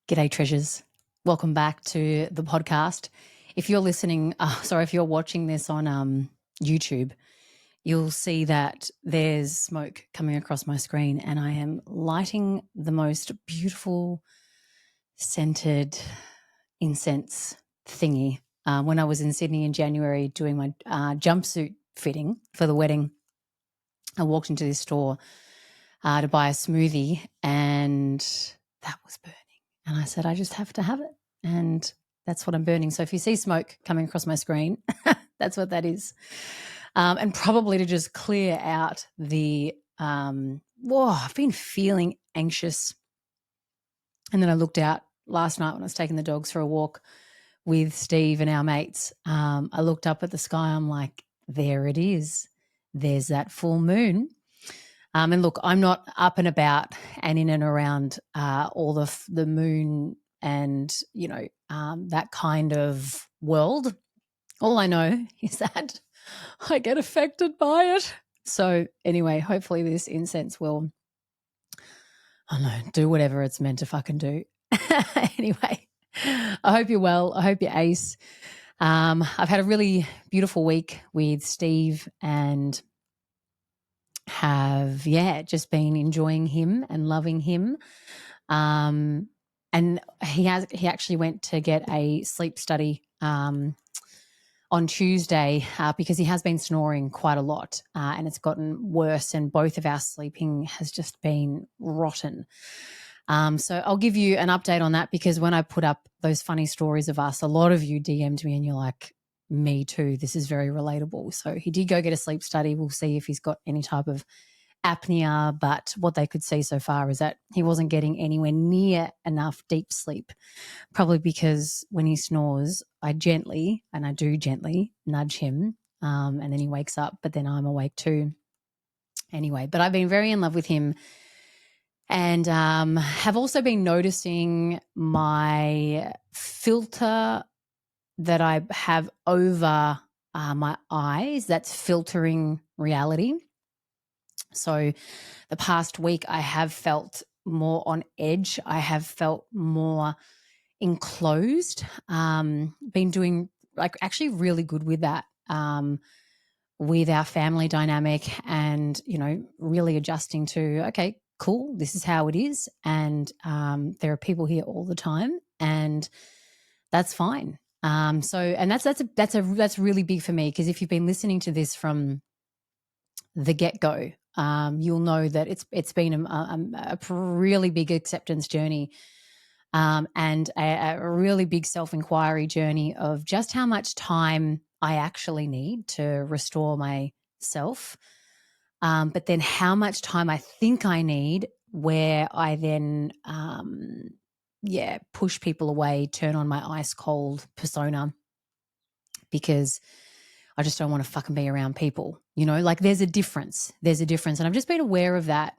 G'day, treasures. Welcome back to the podcast. If you're listening, if you're watching this on YouTube, you'll see that there's smoke coming across my screen and I am lighting the most beautiful scented incense thingy. When I was in Sydney in January doing my jumpsuit fitting for the wedding, I walked into this store to buy a smoothie and that was burning. And I said, I just have to have it. And that's what I'm burning. So if you see smoke coming across my screen, that's what that is. And probably to just clear out the, I've been feeling anxious. And then I looked out last night when I was taking the dogs for a walk with Steve and our mates. I looked up at the sky. I'm like, there it is. There's that full moon. And look, I'm not up and about and in and around all the moon and, that kind of world. All I know is that I get affected by it. So anyway, hopefully this incense will, I don't know, do whatever it's meant to fucking do. Anyway, I hope you're well. I hope you're ace. I've had a really beautiful week with Steve and have just been enjoying him and loving him. And he actually went to get a sleep study on Tuesday because he has been snoring quite a lot and it's gotten worse and both of our sleeping has just been rotten. So I'll give you an update on that because when I put up those funny stories of us, a lot of you DM'd me and you're like, me too, this is very relatable. So he did go get a sleep study. We'll see if he's got any type of apnea, but what they could see so far is that he wasn't getting anywhere near enough deep sleep, probably because when he snores, I do gently nudge him and then he wakes up, but then I'm awake too. Anyway, but I've been very in love with him and have also been noticing my filter that I have over my eyes that's filtering reality. So the past week I have felt more on edge. I have felt more enclosed, been doing actually really good with that with our family dynamic and, really adjusting to, okay, cool, this is how it is. And there are people here all the time and that's fine. That's really big for me because if you've been listening to this from the get-go, you'll know that it's been a really big acceptance journey and a really big self-inquiry journey of just how much time I actually need to restore myself, but then how much time I think I need where I then push people away, turn on my ice cold persona because I just don't want to fucking be around people, there's a difference. And I've just been aware of that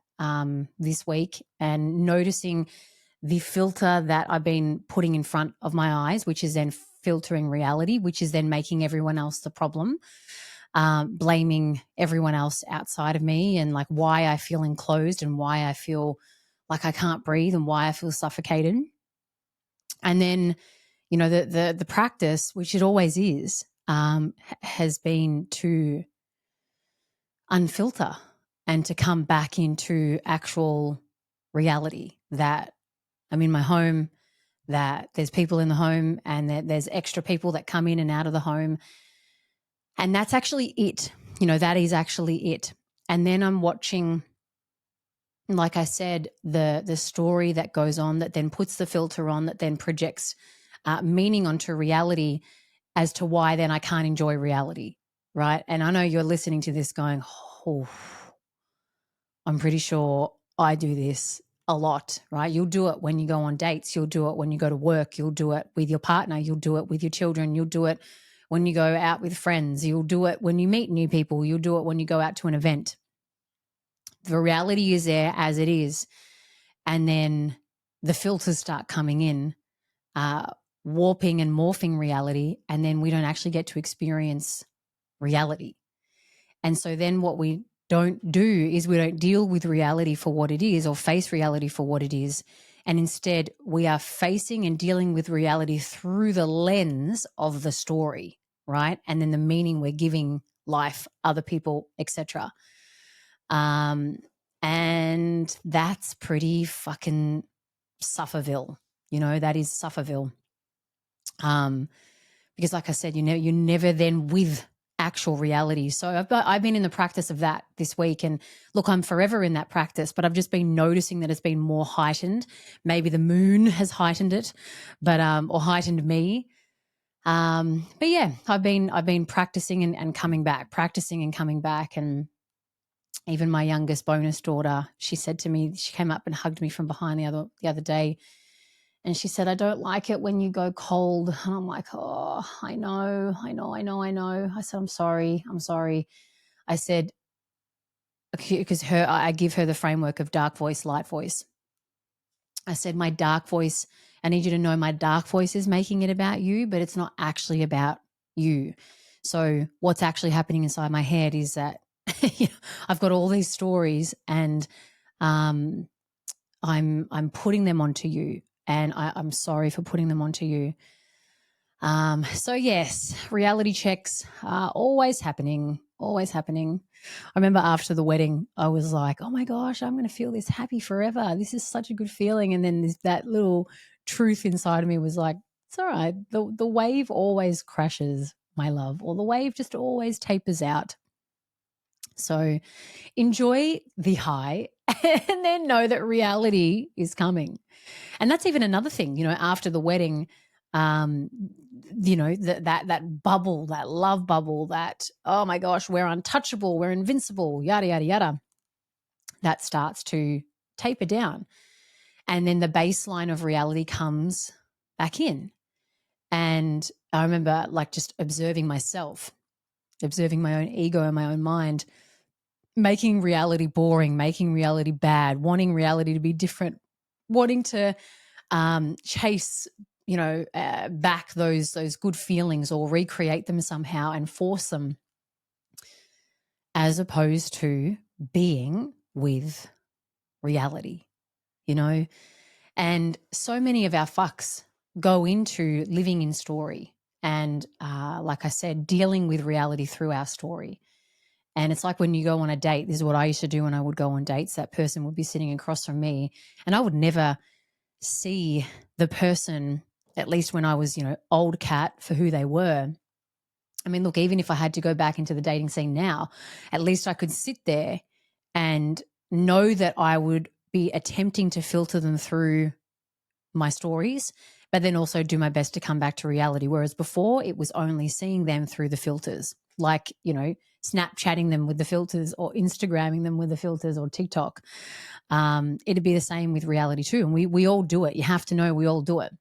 this week and noticing the filter that I've been putting in front of my eyes, which is then filtering reality, which is then making everyone else the problem, blaming everyone else outside of me and like why I feel enclosed and why I feel like I can't breathe and why I feel suffocated. And then, the practice, which it always is, has been to unfilter and to come back into actual reality that I'm in my home, that there's people in the home and that there's extra people that come in and out of the home. And that's actually it. That is actually it. And then I'm watching, like I said, the story that goes on that then puts the filter on, that then projects meaning onto reality as to why then I can't enjoy reality, right? And I know you're listening to this going, oh, I'm pretty sure I do this a lot, right? You'll do it when you go on dates. You'll do it when you go to work. You'll do it with your partner. You'll do it with your children. You'll do it when you go out with friends. You'll do it when you meet new people. You'll do it when you go out to an event. The reality is there as it is. And then the filters start coming in, warping and morphing reality. And then we don't actually get to experience reality. And so then what we don't do is we don't deal with reality for what it is or face reality for what it is. And instead, we are facing and dealing with reality through the lens of the story, right? And then the meaning we're giving life, other people, etc. And that's pretty fucking Sufferville. That is Sufferville. Because like I said, you're never then with actual reality. So I've been in the practice of that this week, and look, I'm forever in that practice, but I've just been noticing that it's been more heightened. Maybe the moon has heightened it, but or heightened me. But yeah, I've been practicing and coming back, practicing and coming back. And even my youngest bonus daughter, she said to me, she came up and hugged me from behind the other day. And she said, I don't like it when you go cold. And I'm like, oh, I know. I said, I'm sorry. I said, because I give her the framework of dark voice, light voice. I said, my dark voice, I need you to know my dark voice is making it about you, but it's not actually about you. So what's actually happening inside my head is that I've got all these stories, and I'm putting them onto you. And I'm sorry for putting them onto you. So yes, reality checks are always happening. I remember after the wedding, I was like, oh my gosh, I'm going to feel this happy forever. This is such a good feeling. And then that little truth inside of me was like, it's all right. The wave always crashes, my love, or the wave just always tapers out. So enjoy the high and then know that reality is coming. And that's even another thing, after the wedding, that bubble, that love bubble, that, oh my gosh, we're untouchable, we're invincible, yada, yada, yada, that starts to taper down. And then the baseline of reality comes back in. And I remember just observing myself, observing my own ego and my own mind, making reality boring, making reality bad, wanting reality to be different, wanting to chase, back those good feelings or recreate them somehow and force them, as opposed to being with reality, And so many of our fucks go into living in story and, like I said, dealing with reality through our story. And it's like when you go on a date, this is what I used to do when I would go on dates. That person would be sitting across from me, and I would never see the person, at least when I was, old cat, for who they were. I mean, look, even if I had to go back into the dating scene now, at least I could sit there and know that I would be attempting to filter them through my stories, but then also do my best to come back to reality. Whereas before, it was only seeing them through the filters, like, Snapchatting them with the filters or Instagramming them with the filters or TikTok. It'd be the same with reality too. And we all do it. You have to know we all do it.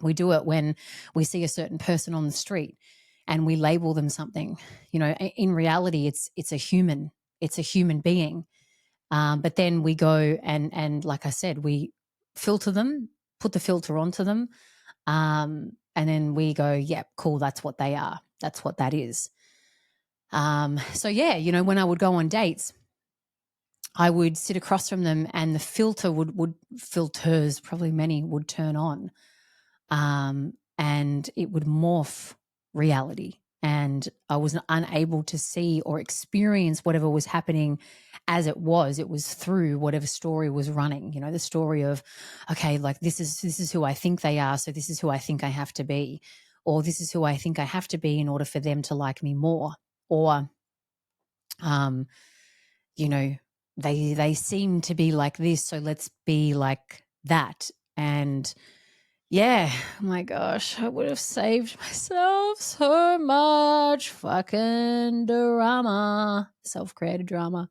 We do it when we see a certain person on the street and we label them something. In reality, it's a human. It's a human being. But then we go and like I said, we filter them, put the filter onto them, and then we go, yep, cool, that's what they are. That's what that is. So yeah, when I would go on dates, I would sit across from them and the filter filters, probably many, would turn on. And it would morph reality. And I was unable to see or experience whatever was happening as it was. It was through whatever story was running, the story of, okay, like this is who I think they are. So this is who I think I have to be, or this is who I think I have to be in order for them to like me more. Or, they seem to be like this, so let's be like that. And yeah, oh my gosh, I would have saved myself so much fucking drama, self-created drama.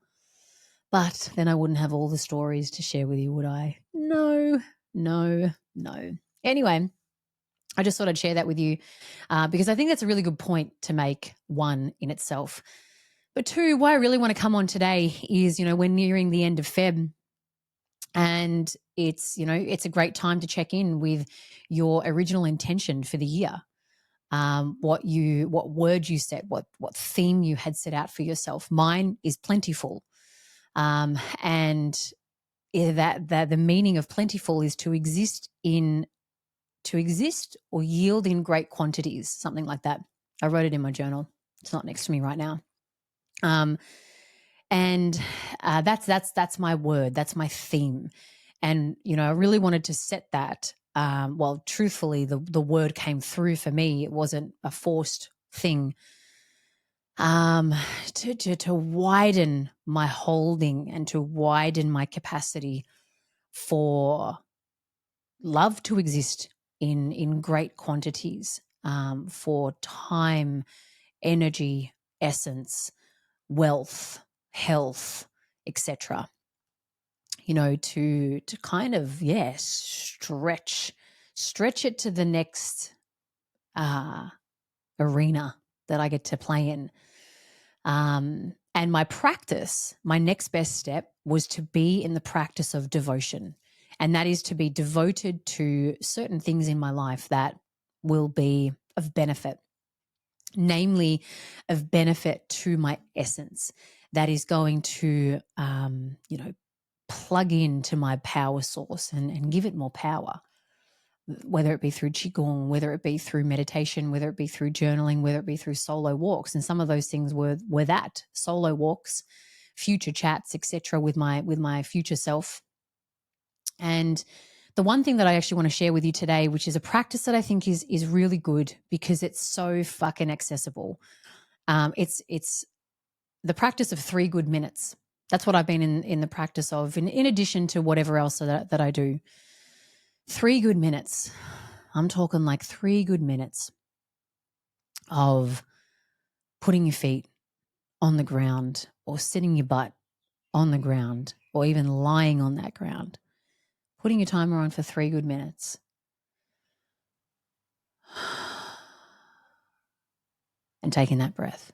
But then I wouldn't have all the stories to share with you, would I? No. Anyway, I just thought I'd share that with you because I think that's a really good point to make, one, in itself. But two, why I really want to come on today is, we're nearing the end of Feb. And it's a great time to check in with your original intention for the year. What word you set, what theme you had set out for yourself. Mine is plentiful. And that the meaning of plentiful is to exist or yield in great quantities, something like that. I wrote it in my journal. It's not next to me right now. And that's my word. That's my theme. And, I really wanted to set that. Well, truthfully, the word came through for me. It wasn't a forced thing. To widen my holding and to widen my capacity for love to exist in great quantities, for time, energy, essence, wealth, health, etc. To kind of stretch it to the next arena that I get to play in. And my next best step was to be in the practice of devotion. And that is to be devoted to certain things in my life that will be of benefit, namely of benefit to my essence. That is going to, plug into my power source and give it more power, whether it be through Qigong, whether it be through meditation, whether it be through journaling, whether it be through solo walks. And some of those things were that solo walks, future chats, etc., with my future self. And the one thing that I actually want to share with you today, which is a practice that I think is really good because it's so fucking accessible. It's the practice of 3 good minutes. That's what I've been in the practice of, in addition to whatever else that I do. 3 good minutes. I'm talking like 3 good minutes of putting your feet on the ground or sitting your butt on the ground or even lying on that ground. Putting your timer on for 3 good minutes. And taking that breath.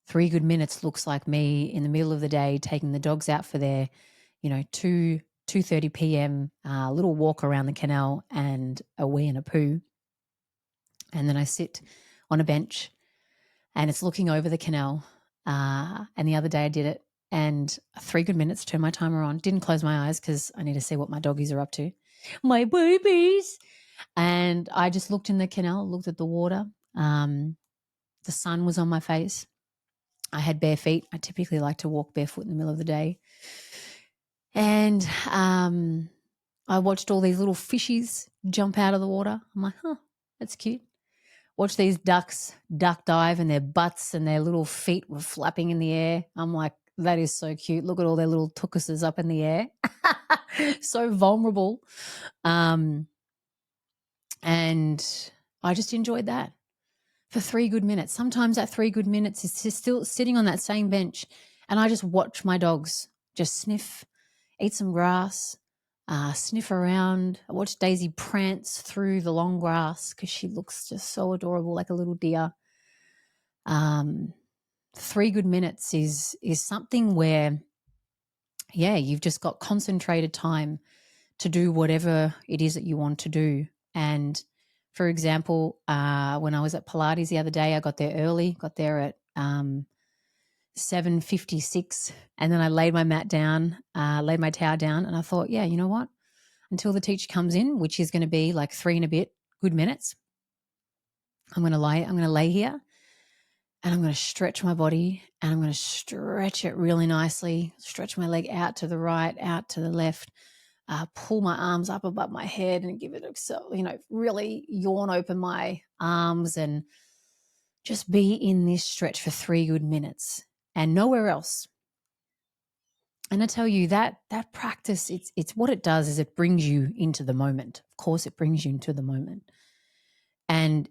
3 good minutes looks like me in the middle of the day taking the dogs out for their, 2:30 p.m. Little walk around the canal and a wee and a poo. And then I sit on a bench and it's looking over the canal. And the other day I did it and 3 good minutes, turned my timer on, didn't close my eyes because I need to see what my doggies are up to. My babies. And I just looked in the canal, looked at the water. The sun was on my face. I had bare feet. I typically like to walk barefoot in the middle of the day. And I watched all these little fishies jump out of the water. I'm like, that's cute. Watch these ducks duck dive and their butts and their little feet were flapping in the air. I'm like, that is so cute. Look at all their little tukuses up in the air. So vulnerable. And I just enjoyed that for 3 good minutes. Sometimes that 3 good minutes is still sitting on that same bench and I just watch my dogs just sniff, eat some grass, sniff around. I watch Daisy prance through the long grass because she looks just so adorable, like a little deer. 3 good minutes is something where, you've just got concentrated time to do whatever it is that you want to do. And for example, when I was at Pilates the other day, I got there early, got there at 7:56, and then I laid my mat down, laid my towel down, and I thought, you know what? Until the teacher comes in, which is going to be like 3 and a bit good minutes, I'm going to lay here and I'm going to stretch my body and I'm going to stretch it really nicely, stretch my leg out to the right, out to the left, pull my arms up above my head and give it really yawn open my arms and just be in this stretch for 3 good minutes and nowhere else. And I tell you that practice, it's what it does is it brings you into the moment. Of course, it brings you into the moment. And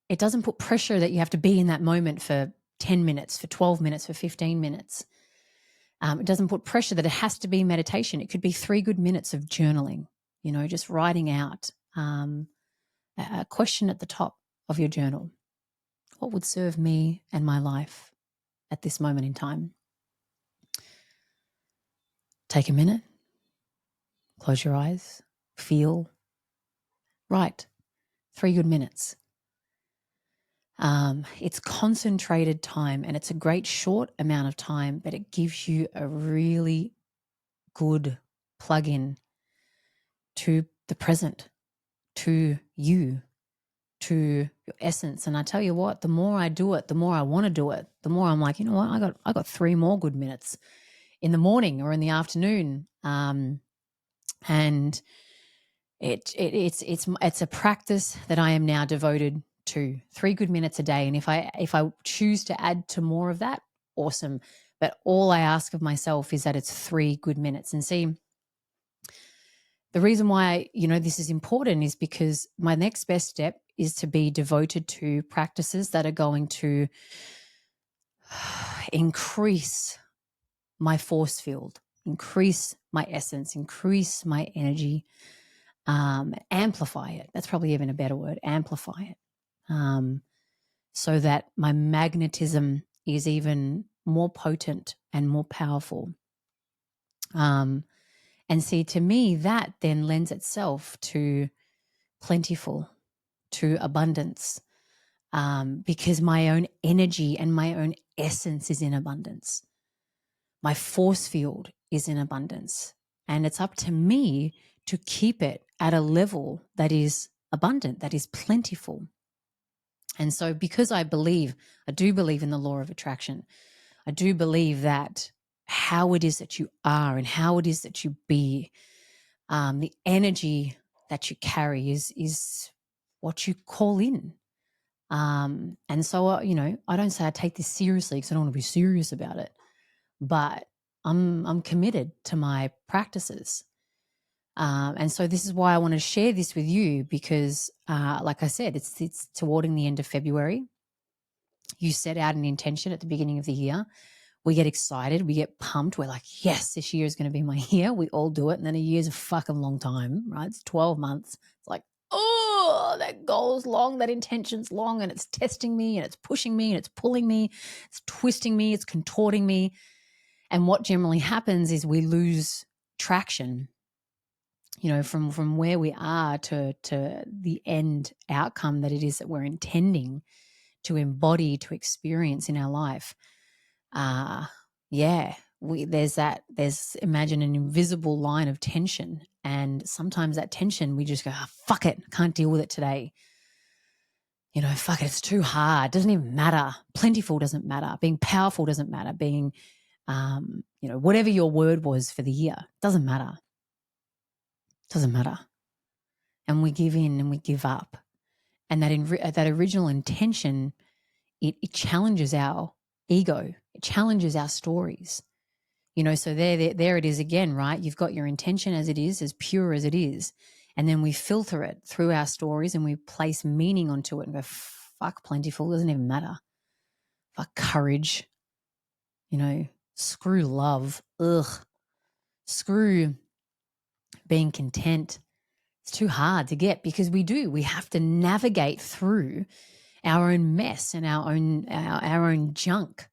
it doesn't put pressure that you have to be in that moment for 10 minutes, for 12 minutes, for 15 minutes. It doesn't put pressure that it has to be meditation. It could be 3 good minutes of journaling, just writing out a question at the top of your journal. What would serve me and my life at this moment in time? Take a minute, close your eyes, feel, write 3 good minutes. It's concentrated time and it's a great short amount of time, but it gives you a really good plug-in to the present, to you, to your essence. And I tell you what, the more I do it, the more I want to do it, the more I'm like, you know what, I got 3 more good minutes in the morning or in the afternoon. And it's a practice that I am now devoted to. 3 good minutes a day. And if I choose to add to more of that, awesome. But all I ask of myself is that it's 3 good minutes. And see, the reason why, this is important is because my next best step is to be devoted to practices that are going to increase my force field, increase my essence, increase my energy, amplify it. That's probably even a better word, amplify it, so that my magnetism is even more potent and more powerful. And see, to me, that then lends itself to plentiful, to abundance, because my own energy and my own essence is in abundance. My force field is in abundance. And it's up to me to keep it at a level that is abundant, that is plentiful. And so because I do believe in the law of attraction, I do believe that how it is that you are and how it is that you be, the energy that you carry is what you call in. And so, I don't say I take this seriously because I don't want to be serious about it, but I'm committed to my practices. And so this is why I want to share this with you because, like I said, it's towarding the end of February. You set out an intention at the beginning of the year. We get excited. We get pumped. We're like, yes, this year is going to be my year. We all do it. And then a year's a fucking long time, right? It's 12 months. It's like, oh, that goal's long, that intention's long, and it's testing me and it's pushing me and it's pulling me, it's twisting me, it's contorting me. And what generally happens is we lose traction, from where we are to the end outcome that it is that we're intending to embody, to experience in our life. There's imagine an invisible line of tension. And sometimes that tension, we just go, fuck it, can't deal with it today. Fuck it, it's too hard. Doesn't even matter. Plentiful doesn't matter. Being powerful doesn't matter. Being, whatever your word was for the year, doesn't matter. Doesn't matter. And we give in and we give up. And that original intention, it challenges our ego. It challenges our stories. So there it is again, right? You've got your intention as it is, as pure as it is. And then we filter it through our stories and we place meaning onto it and go, fuck plentiful, doesn't even matter. Fuck courage, screw love, screw being content. It's too hard to get because we have to navigate through our own mess and our own junk.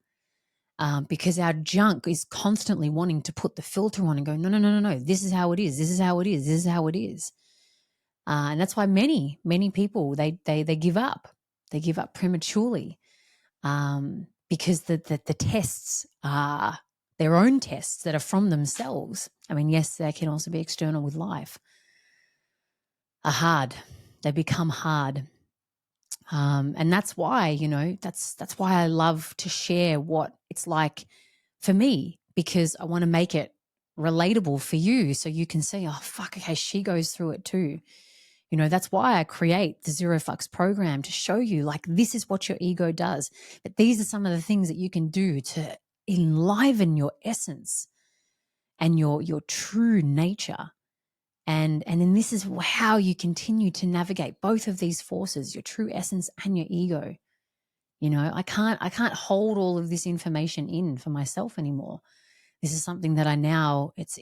Because our junk is constantly wanting to put the filter on and go, no, this is how it is, this is how it is, this is how it is. And that's why many people, they give up. They give up prematurely because the tests are their own tests that are from themselves. I mean, yes, they can also be external with life, are hard. They become hard. And that's why, that's why I love to share what it's like for me, because I want to make it relatable for you so you can see, oh, fuck, okay, she goes through it too. That's why I create the Zero Fucks program, to show you, like, this is what your ego does. But these are some of the things that you can do to enliven your essence and your true nature. And then this is how you continue to navigate both of these forces, your true essence and your ego. I can't hold all of this information in for myself anymore. This is something that I now, it's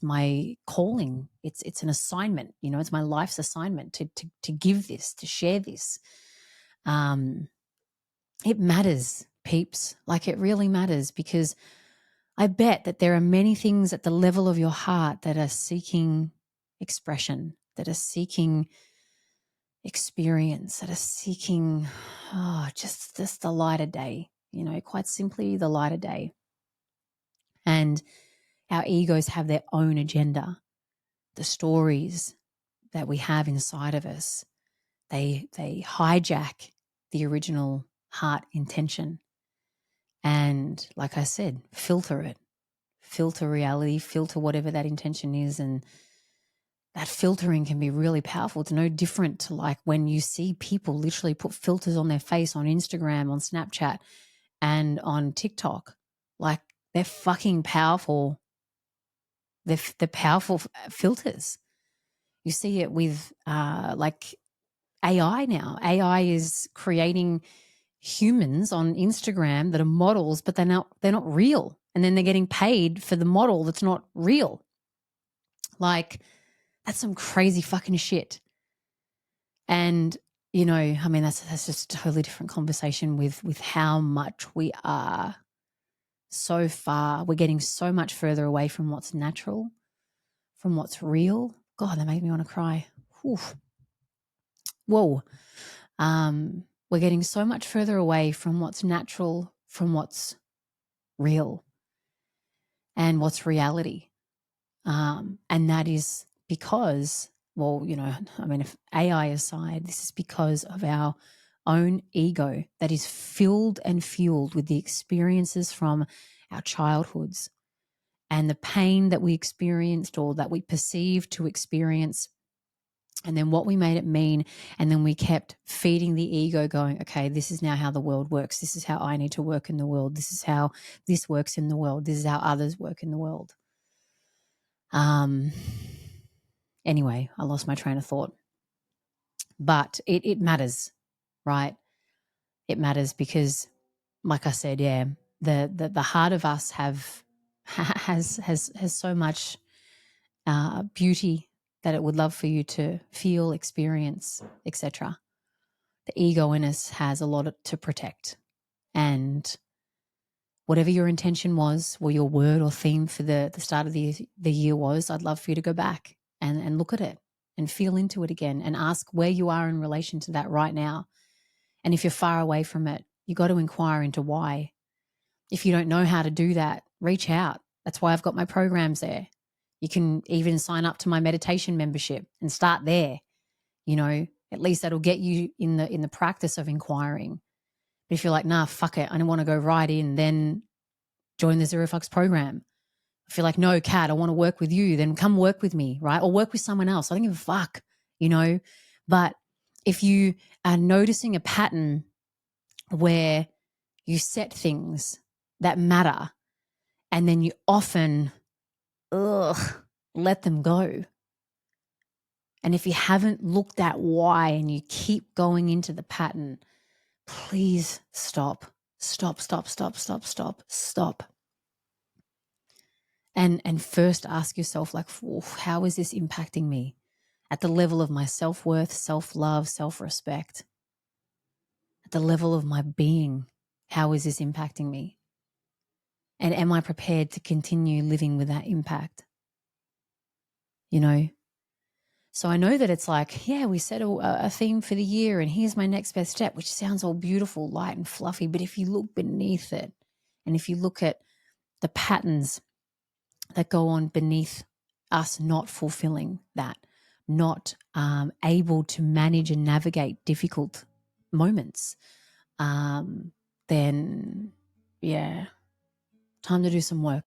my calling. It's an assignment, it's my life's assignment to give this, to share this. It matters, peeps. Like, it really matters, because I bet that there are many things at the level of your heart that are seeking expression, that are seeking experience, that are seeking just the light of day, quite simply the light of day. And our egos have their own agenda. The stories that we have inside of us, they hijack the original heart intention. And like I said, filter it, filter reality, filter whatever that intention is. And that filtering can be really powerful. It's no different to like when you see people literally put filters on their face on Instagram, on Snapchat, and on TikTok. Like they're fucking powerful. They're powerful filters. You see it with like AI now. AI is creating humans on Instagram that are models, but they're not real. And then they're getting paid for the model that's not real. Like that's some crazy fucking shit. And you know, I mean, that's just a totally different conversation with how much we are so far. We're getting so much further away from what's natural, from what's real. God, that made me want to cry. Whew. Whoa. We're getting so much further away from what's natural, from what's real and what's reality. And that is because, well, you know, I mean, if AI aside, this is because of our own ego that is filled and fueled with the experiences from our childhoods and the pain that we experienced or that we perceived to experience, and then what we made it mean. And then we kept feeding the ego going, okay, this is now how the world works. This is how I need to work in the world. This is how this works in the world. This is how others work in the world. Anyway, I lost my train of thought. But it matters, right? It matters because, like I said, yeah, the heart of us has so much beauty that it would love for you to feel, experience, etc. The ego in us has a lot to protect. And whatever your intention was, or your word or theme for the start of the year was, I'd love for you to go back and look at it and feel into it again and ask where you are in relation to that right now. And if you're far away from it, you got to inquire into why. If you don't know how to do that, reach out. That's why I've got my programs there. You can even sign up to my meditation membership and start there. You know, at least that'll get you in the practice of inquiring. But if you're like, nah, fuck it, I don't want to go right in, then join the Zero Fucks program. If you're like, no, Kat, I want to work with you, then come work with me, right? Or work with someone else. I don't give a fuck, you know. But if you are noticing a pattern where you set things that matter and then you often let them go. And if you haven't looked at why and you keep going into the pattern, please stop. Stop. And first ask yourself, like, how is this impacting me at the level of my self-worth, self-love, self-respect? At the level of my being, how is this impacting me? And am I prepared to continue living with that impact? You know? So I know that it's like, yeah, we set a theme for the year and here's my next best step, which sounds all beautiful, light and fluffy. But if you look beneath it and if you look at the patterns that go on beneath us not fulfilling that, not able to manage and navigate difficult moments, then, yeah, time to do some work.